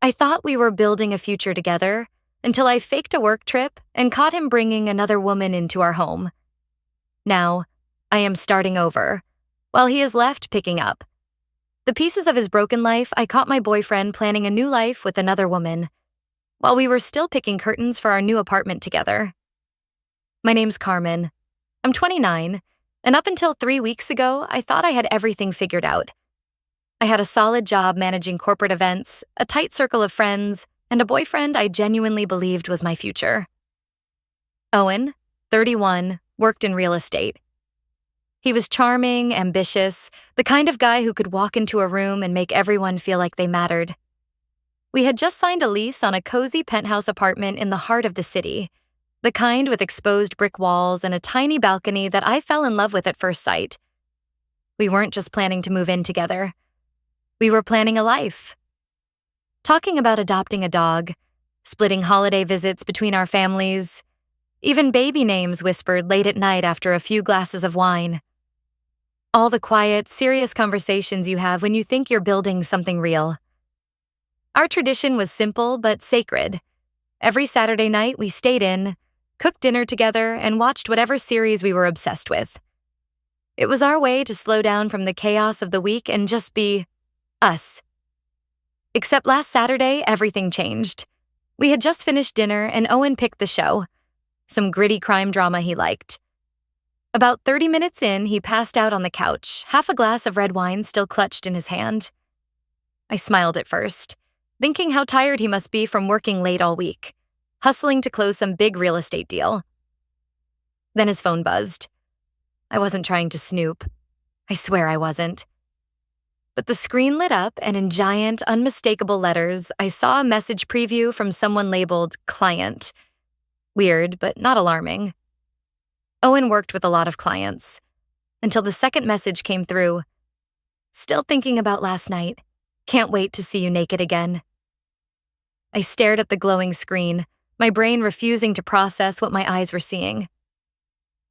I thought we were building a future together until I faked a work trip and caught him bringing another woman into our home. Now, I am starting over, while he is left picking up. The pieces of his broken life, I caught my boyfriend planning a new life with another woman, while we were still picking curtains for our new apartment together. My name's Carmen. I'm 29, and up until 3 weeks ago, I thought I had everything figured out. I had a solid job managing corporate events, a tight circle of friends, and a boyfriend I genuinely believed was my future. Owen, 31, worked in real estate. He was charming, ambitious, the kind of guy who could walk into a room and make everyone feel like they mattered. We had just signed a lease on a cozy penthouse apartment in the heart of the city, the kind with exposed brick walls and a tiny balcony that I fell in love with at first sight. We weren't just planning to move in together. We were planning a life. Talking about adopting a dog, splitting holiday visits between our families, even baby names whispered late at night after a few glasses of wine. All the quiet, serious conversations you have when you think you're building something real. Our tradition was simple but sacred. Every Saturday night we stayed in, cooked dinner together, and watched whatever series we were obsessed with. It was our way to slow down from the chaos of the week and just be us. Except last Saturday, everything changed. We had just finished dinner and Owen picked the show, some gritty crime drama he liked. About 30 minutes in, he passed out on the couch, half a glass of red wine still clutched in his hand. I smiled at first, thinking how tired he must be from working late all week, hustling to close some big real estate deal. Then his phone buzzed. I wasn't trying to snoop. I swear I wasn't. But the screen lit up, and in giant, unmistakable letters, I saw a message preview from someone labeled client. Weird, but not alarming. Owen worked with a lot of clients, until the second message came through. Still thinking about last night. Can't wait to see you naked again. I stared at the glowing screen, my brain refusing to process what my eyes were seeing.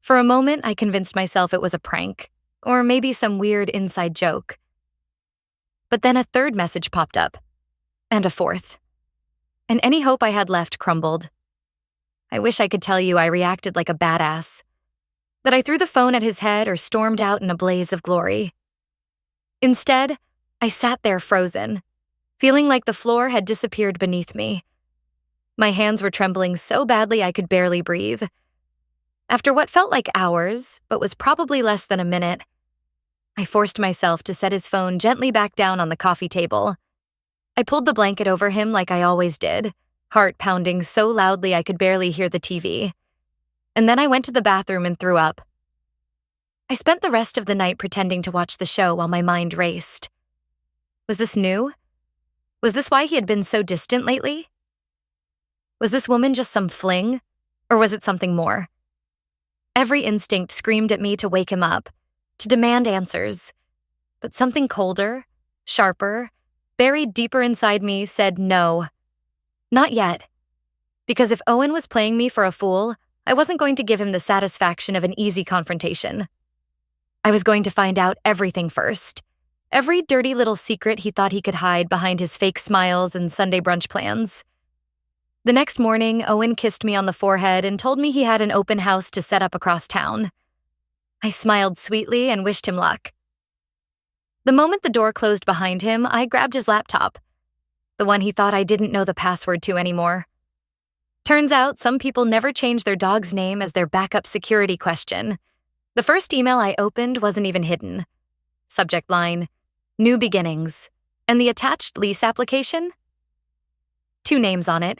For a moment, I convinced myself it was a prank, or maybe some weird inside joke. But then a third message popped up, and a fourth. And any hope I had left crumbled. I wish I could tell you I reacted like a badass, that I threw the phone at his head or stormed out in a blaze of glory. Instead, I sat there frozen, feeling like the floor had disappeared beneath me. My hands were trembling so badly I could barely breathe. After what felt like hours, but was probably less than a minute, I forced myself to set his phone gently back down on the coffee table. I pulled the blanket over him like I always did, heart pounding so loudly I could barely hear the TV. And then I went to the bathroom and threw up. I spent the rest of the night pretending to watch the show while my mind raced. Was this new? Was this why he had been so distant lately? Was this woman just some fling, or was it something more? Every instinct screamed at me to wake him up, to demand answers. But something colder, sharper, buried deeper inside me said no. Not yet. Because if Owen was playing me for a fool, I wasn't going to give him the satisfaction of an easy confrontation. I was going to find out everything first. Every dirty little secret he thought he could hide behind his fake smiles and Sunday brunch plans. The next morning, Owen kissed me on the forehead and told me he had an open house to set up across town. I smiled sweetly and wished him luck. The moment the door closed behind him, I grabbed his laptop, the one he thought I didn't know the password to anymore. Turns out some people never change their dog's name as their backup security question. The first email I opened wasn't even hidden. Subject line, New Beginnings, and the attached lease application? 2 names on it,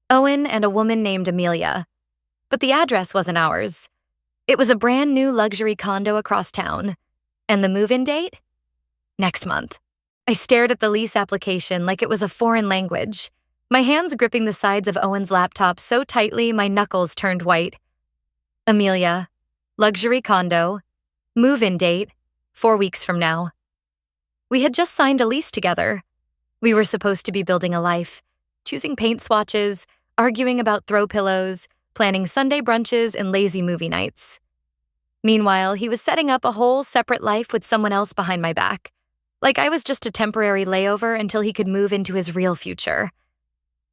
Owen and a woman named Amelia. But the address wasn't ours. It was a brand new luxury condo across town. And the move-in date? Next month. I stared at the lease application like it was a foreign language, my hands gripping the sides of Owen's laptop so tightly my knuckles turned white. Amelia, luxury condo, move-in date, 4 weeks from now. We had just signed a lease together. We were supposed to be building a life, choosing paint swatches, arguing about throw pillows, planning Sunday brunches and lazy movie nights. Meanwhile, he was setting up a whole separate life with someone else behind my back, like I was just a temporary layover until he could move into his real future.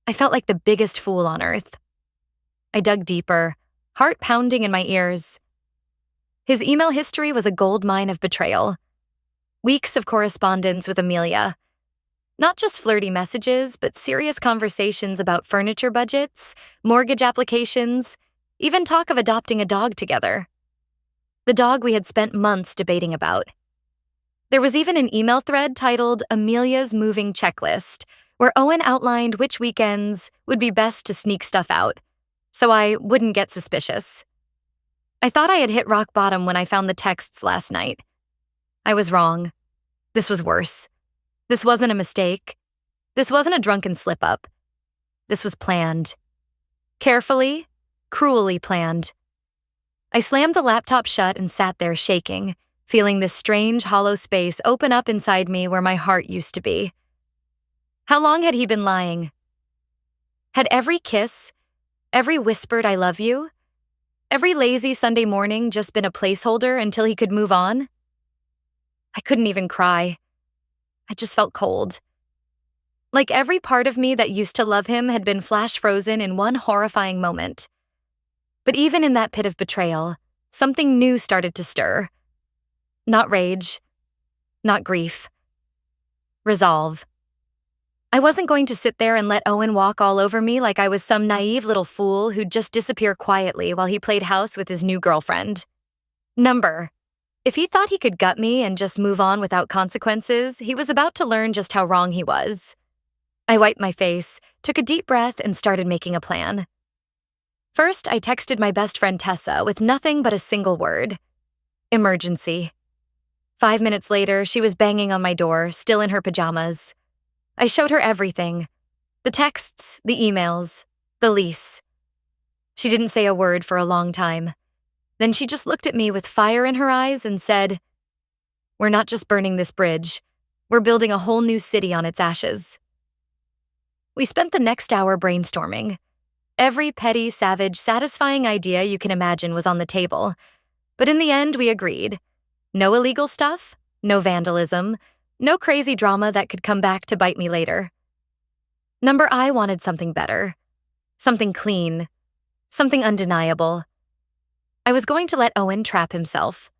I felt like the biggest fool on earth. I dug deeper, heart pounding in my ears. His email history was a goldmine of betrayal. Weeks of correspondence with Amelia. Not just flirty messages, but serious conversations about furniture budgets, mortgage applications, even talk of adopting a dog together. The dog we had spent months debating about. There was even an email thread titled Amelia's Moving Checklist, where Owen outlined which weekends would be best to sneak stuff out, so I wouldn't get suspicious. I thought I had hit rock bottom when I found the texts last night. I was wrong. This was worse. This wasn't a mistake. This wasn't a drunken slip-up. This was planned. Carefully, cruelly planned. I slammed the laptop shut and sat there shaking, feeling this strange, hollow space open up inside me where my heart used to be. How long had he been lying? Had every kiss, every whispered I love you, every lazy Sunday morning just been a placeholder until he could move on? I couldn't even cry. I just felt cold. Like every part of me that used to love him had been flash frozen in one horrifying moment. But even in that pit of betrayal, something new started to stir. Not rage, not grief. Resolve. I wasn't going to sit there and let Owen walk all over me like I was some naive little fool who'd just disappear quietly while he played house with his new girlfriend. If he thought he could gut me and just move on without consequences, he was about to learn just how wrong he was. I wiped my face, took a deep breath, and started making a plan. First, I texted my best friend Tessa with nothing but a single word. Emergency. 5 minutes later, she was banging on my door, still in her pajamas. I showed her everything. The texts, the emails, the lease. She didn't say a word for a long time. Then she just looked at me with fire in her eyes and said, "We're not just burning this bridge. We're building a whole new city on its ashes." We spent the next hour brainstorming. Every petty, savage, satisfying idea you can imagine was on the table. But in the end, we agreed. No illegal stuff, no vandalism, no crazy drama that could come back to bite me later. I wanted something better. Something clean. Something undeniable. I was going to let Owen trap himself.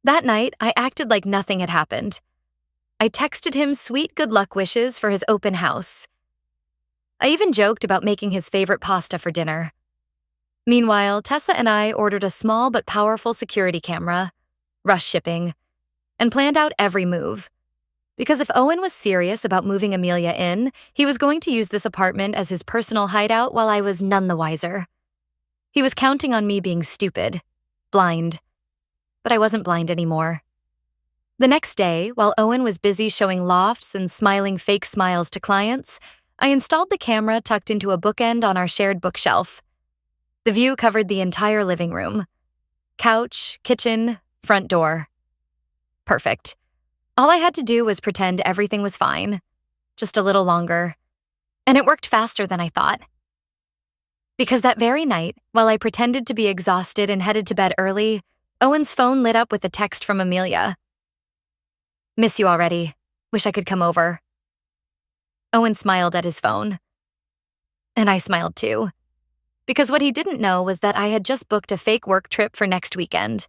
That night, I acted like nothing had happened. I texted him sweet good luck wishes for his open house. I even joked about making his favorite pasta for dinner. Meanwhile, Tessa and I ordered a small but powerful security camera, rush shipping, and planned out every move. Because if Owen was serious about moving Amelia in, he was going to use this apartment as his personal hideout while I was none the wiser. He was counting on me being stupid, blind. But I wasn't blind anymore. The next day, while Owen was busy showing lofts and smiling fake smiles to clients, I installed the camera tucked into a bookend on our shared bookshelf. The view covered the entire living room. Couch, kitchen, front door. Perfect. All I had to do was pretend everything was fine. Just a little longer. And it worked faster than I thought. Because that very night, while I pretended to be exhausted and headed to bed early, Owen's phone lit up with a text from Amelia. "Miss you already. Wish I could come over." Owen smiled at his phone. And I smiled too. Because what he didn't know was that I had just booked a fake work trip for next weekend.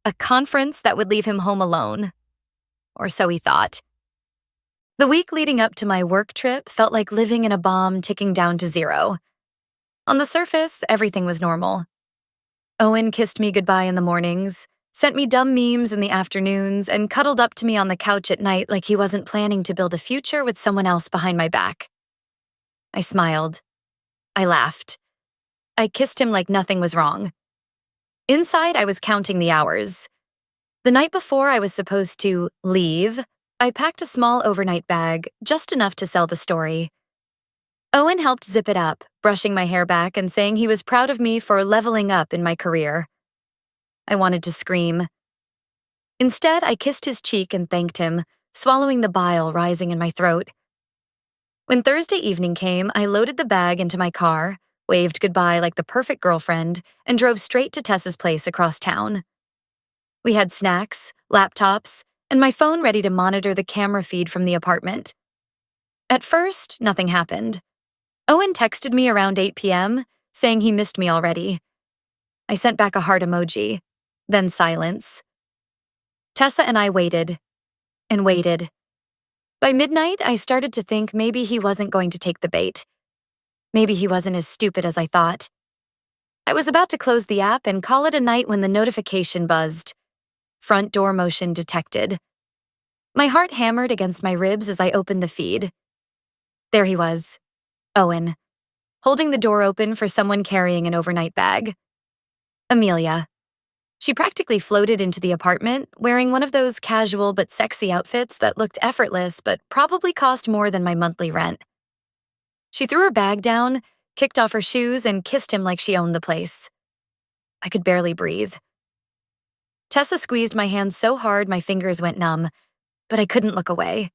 A conference that would leave him home alone. Or so he thought. The week leading up to my work trip felt like living in a bomb ticking down to zero. On the surface, everything was normal. Owen kissed me goodbye in the mornings, sent me dumb memes in the afternoons, and cuddled up to me on the couch at night like he wasn't planning to build a future with someone else behind my back. I smiled. I laughed. I kissed him like nothing was wrong. Inside, I was counting the hours. The night before I was supposed to leave, I packed a small overnight bag, just enough to sell the story. Owen helped zip it up, brushing my hair back and saying he was proud of me for leveling up in my career. I wanted to scream. Instead, I kissed his cheek and thanked him, swallowing the bile rising in my throat. When Thursday evening came, I loaded the bag into my car, waved goodbye like the perfect girlfriend, and drove straight to Tessa's place across town. We had snacks, laptops, and my phone ready to monitor the camera feed from the apartment. At first, nothing happened. Owen texted me around 8 p.m., saying he missed me already. I sent back a heart emoji, then silence. Tessa and I waited, and waited. By midnight, I started to think maybe he wasn't going to take the bait. Maybe he wasn't as stupid as I thought. I was about to close the app and call it a night when the notification buzzed. Front door motion detected. My heart hammered against my ribs as I opened the feed. There he was, Owen, holding the door open for someone carrying an overnight bag. Amelia. She practically floated into the apartment, wearing one of those casual but sexy outfits that looked effortless but probably cost more than my monthly rent. She threw her bag down, kicked off her shoes, and kissed him like she owned the place. I could barely breathe. Tessa squeezed my hand so hard my fingers went numb, but I couldn't look away.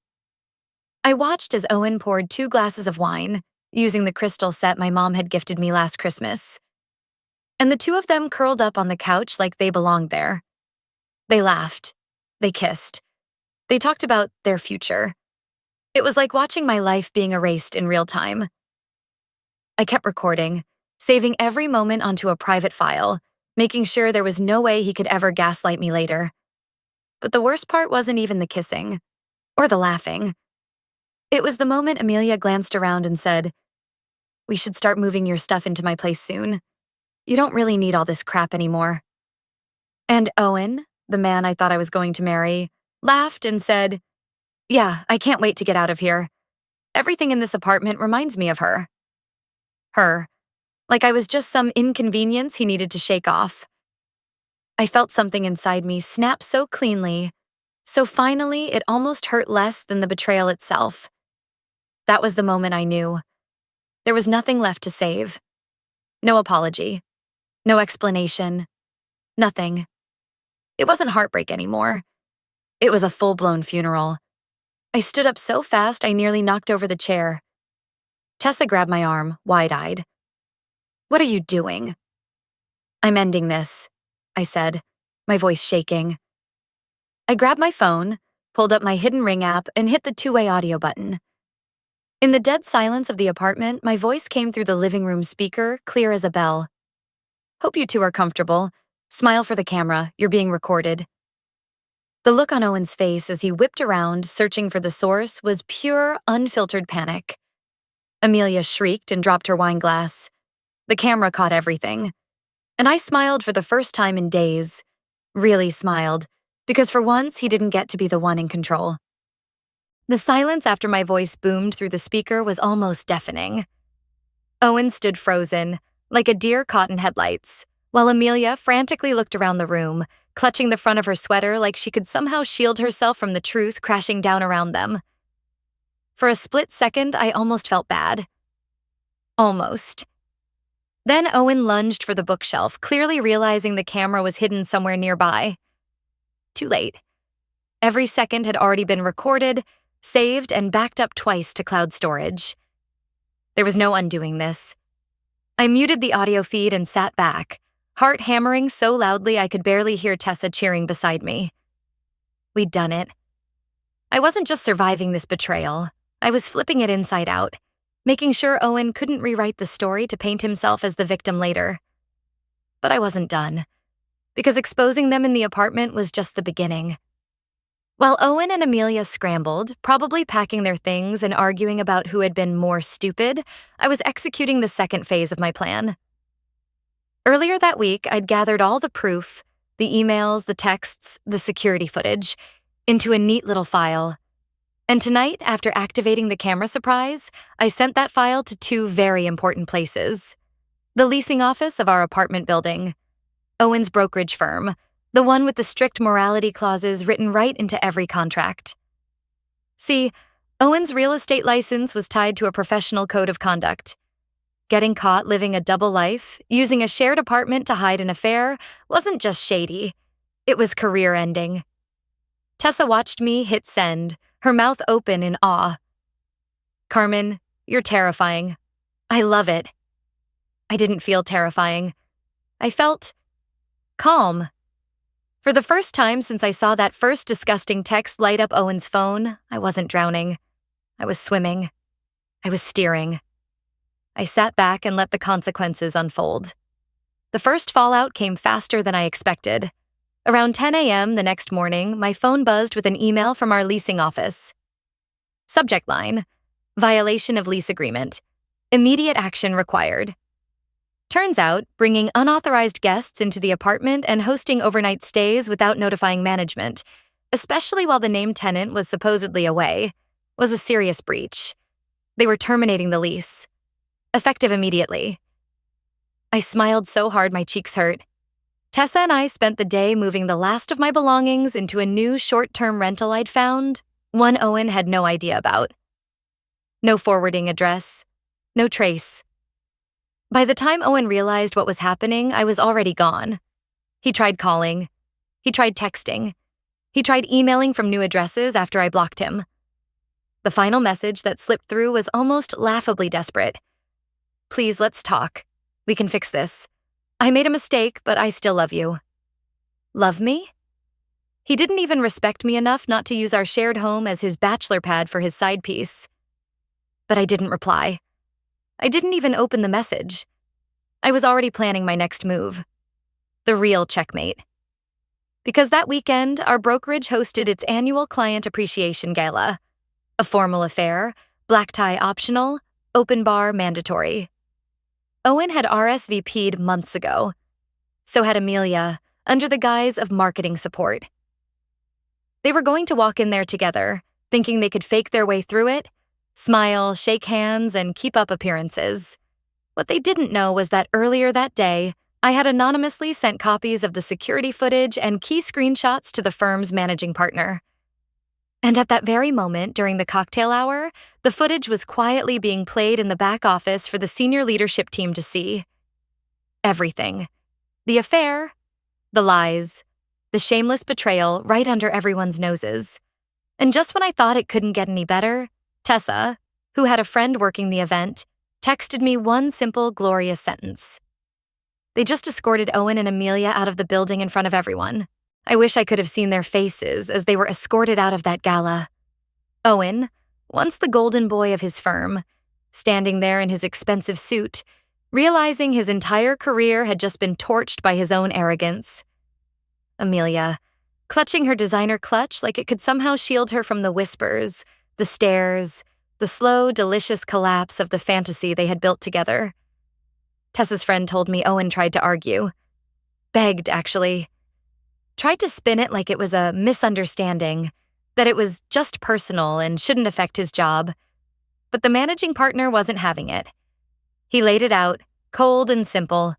I watched as Owen poured 2 glasses of wine, using the crystal set my mom had gifted me last Christmas. And the two of them curled up on the couch like they belonged there. They laughed. They kissed. They talked about their future. It was like watching my life being erased in real time. I kept recording, saving every moment onto a private file, making sure there was no way he could ever gaslight me later. But the worst part wasn't even the kissing, or the laughing. It was the moment Amelia glanced around and said, "We should start moving your stuff into my place soon. You don't really need all this crap anymore." And Owen, the man I thought I was going to marry, laughed and said, "Yeah, I can't wait to get out of here. Everything in this apartment reminds me of her." Her. Like I was just some inconvenience he needed to shake off. I felt something inside me snap so cleanly, so finally it almost hurt less than the betrayal itself. That was the moment I knew. There was nothing left to save. No apology. No explanation. Nothing. It wasn't heartbreak anymore. It was a full-blown funeral. I stood up so fast I nearly knocked over the chair. Tessa grabbed my arm, wide-eyed. "What are you doing?" "I'm ending this," I said, my voice shaking. I grabbed my phone, pulled up my hidden ring app, and hit the two-way audio button. In the dead silence of the apartment, my voice came through the living room speaker, clear as a bell. "Hope you two are comfortable. Smile for the camera, you're being recorded." The look on Owen's face as he whipped around, searching for the source, was pure, unfiltered panic. Amelia shrieked and dropped her wine glass. The camera caught everything. And I smiled for the first time in days. Really smiled, because for once he didn't get to be the one in control. The silence after my voice boomed through the speaker was almost deafening. Owen stood frozen, like a deer caught in headlights, while Amelia frantically looked around the room, clutching the front of her sweater like she could somehow shield herself from the truth crashing down around them. For a split second, I almost felt bad. Almost. Then Owen lunged for the bookshelf, clearly realizing the camera was hidden somewhere nearby. Too late. Every second had already been recorded, saved, and backed up twice to cloud storage. There was no undoing this. I muted the audio feed and sat back, heart hammering so loudly I could barely hear Tessa cheering beside me. We'd done it. I wasn't just surviving this betrayal. I was flipping it inside out, making sure Owen couldn't rewrite the story to paint himself as the victim later. But I wasn't done, because exposing them in the apartment was just the beginning. While Owen and Amelia scrambled, probably packing their things and arguing about who had been more stupid, I was executing the second phase of my plan. Earlier that week, I'd gathered all the proof, the emails, the texts, the security footage, into a neat little file. And tonight, after activating the camera surprise, I sent that file to 2 very important places. The leasing office of our apartment building, Owen's brokerage firm, the one with the strict morality clauses written right into every contract. See, Owen's real estate license was tied to a professional code of conduct. Getting caught living a double life, using a shared apartment to hide an affair, wasn't just shady. It was career-ending. Tessa watched me hit send, her mouth open in awe. "Carmen, you're terrifying. I love it." I didn't feel terrifying. I felt calm. For the first time since I saw that first disgusting text light up Owen's phone, I wasn't drowning. I was swimming. I was steering. I sat back and let the consequences unfold. The first fallout came faster than I expected. Around 10 a.m. the next morning, my phone buzzed with an email from our leasing office. Subject line: violation of lease agreement. Immediate action required. Turns out, bringing unauthorized guests into the apartment and hosting overnight stays without notifying management, especially while the named tenant was supposedly away, was a serious breach. They were terminating the lease. Effective immediately. I smiled so hard my cheeks hurt. Tessa and I spent the day moving the last of my belongings into a new short-term rental I'd found, one Owen had no idea about. No forwarding address. No trace. By the time Owen realized what was happening, I was already gone. He tried calling. He tried texting. He tried emailing from new addresses after I blocked him. The final message that slipped through was almost laughably desperate. Please, let's talk. We can fix this. I made a mistake, but I still love you. Love me? He didn't even respect me enough not to use our shared home as his bachelor pad for his side piece. But I didn't reply. I didn't even open the message. I was already planning my next move. The real checkmate. Because that weekend, our brokerage hosted its annual client appreciation gala. A formal affair, black tie optional, open bar mandatory. Owen had RSVP'd months ago. So had Amelia, under the guise of marketing support. They were going to walk in there together, thinking they could fake their way through it, smile, shake hands, and keep up appearances. What they didn't know was that earlier that day, I had anonymously sent copies of the security footage and key screenshots to the firm's managing partner. And at that very moment, during the cocktail hour, the footage was quietly being played in the back office for the senior leadership team to see. Everything. The affair, the lies, the shameless betrayal right under everyone's noses. And just when I thought it couldn't get any better, Tessa, who had a friend working the event, texted me one simple, glorious sentence. They just escorted Owen and Amelia out of the building in front of everyone. I wish I could have seen their faces as they were escorted out of that gala. Owen, once the golden boy of his firm, standing there in his expensive suit, realizing his entire career had just been torched by his own arrogance. Amelia, clutching her designer clutch like it could somehow shield her from the whispers, the stares, the slow, delicious collapse of the fantasy they had built together. Tessa's friend told me Owen tried to argue. Begged, actually. Tried to spin it like it was a misunderstanding, that it was just personal and shouldn't affect his job. But the managing partner wasn't having it. He laid it out, cold and simple.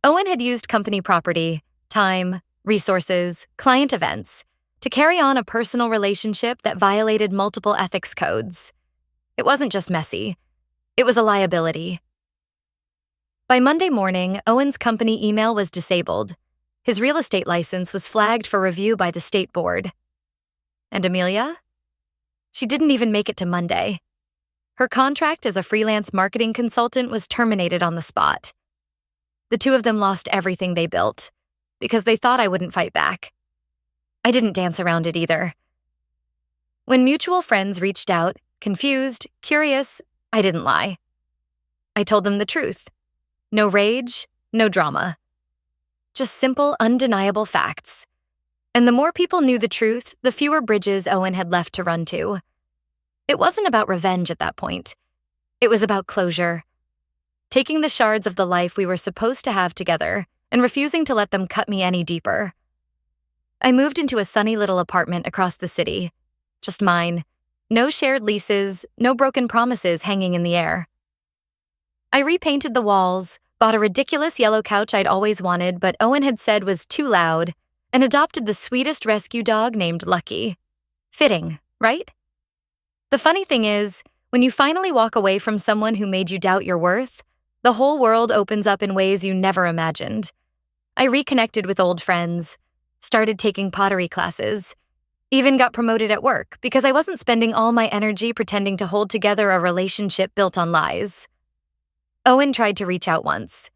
Owen had used company property, time, resources, client events, to carry on a personal relationship that violated multiple ethics codes. It wasn't just messy. It was a liability. By Monday morning, Owen's company email was disabled. His real estate license was flagged for review by the state board. And Amelia? She didn't even make it to Monday. Her contract as a freelance marketing consultant was terminated on the spot. The two of them lost everything they built, because they thought I wouldn't fight back. I didn't dance around it either. When mutual friends reached out, confused, curious, I didn't lie. I told them the truth. No rage, no drama. Just simple, undeniable facts. And the more people knew the truth, the fewer bridges Owen had left to run to. It wasn't about revenge at that point. It was about closure. Taking the shards of the life we were supposed to have together and refusing to let them cut me any deeper. I moved into a sunny little apartment across the city. Just mine. No shared leases, no broken promises hanging in the air. I repainted the walls, bought a ridiculous yellow couch I'd always wanted but Owen had said was too loud, and adopted the sweetest rescue dog named Lucky. Fitting, right? The funny thing is, when you finally walk away from someone who made you doubt your worth, the whole world opens up in ways you never imagined. I reconnected with old friends, started taking pottery classes, even got promoted at work because I wasn't spending all my energy pretending to hold together a relationship built on lies. Owen tried to reach out once.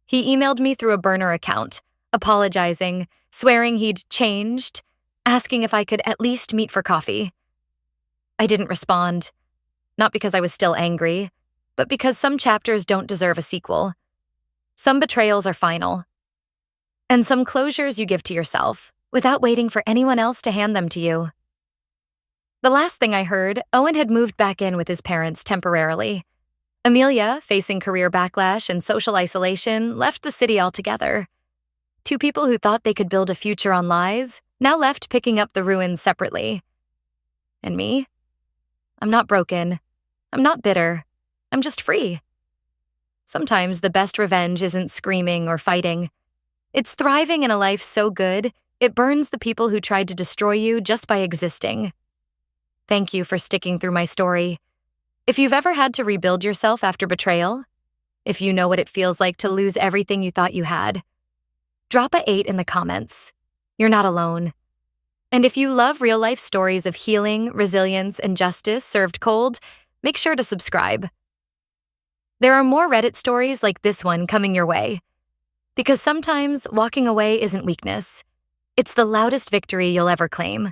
He emailed me through a burner account, apologizing, swearing he'd changed, asking if I could at least meet for coffee. I didn't respond, not because I was still angry, but because some chapters don't deserve a sequel. Some betrayals are final, and some closures you give to yourself without waiting for anyone else to hand them to you. The last thing I heard, Owen had moved back in with his parents temporarily. Amelia, facing career backlash and social isolation, left the city altogether. Two people who thought they could build a future on lies now left picking up the ruins separately. And me? I'm not broken. I'm not bitter. I'm just free. Sometimes the best revenge isn't screaming or fighting. It's thriving in a life so good, it burns the people who tried to destroy you just by existing. Thank you for sticking through my story. If you've ever had to rebuild yourself after betrayal, if you know what it feels like to lose everything you thought you had, drop a 8 in the comments. You're not alone. And if you love real-life stories of healing, resilience, and justice served cold, make sure to subscribe. There are more Reddit stories like this one coming your way. Because sometimes walking away isn't weakness. It's the loudest victory you'll ever claim.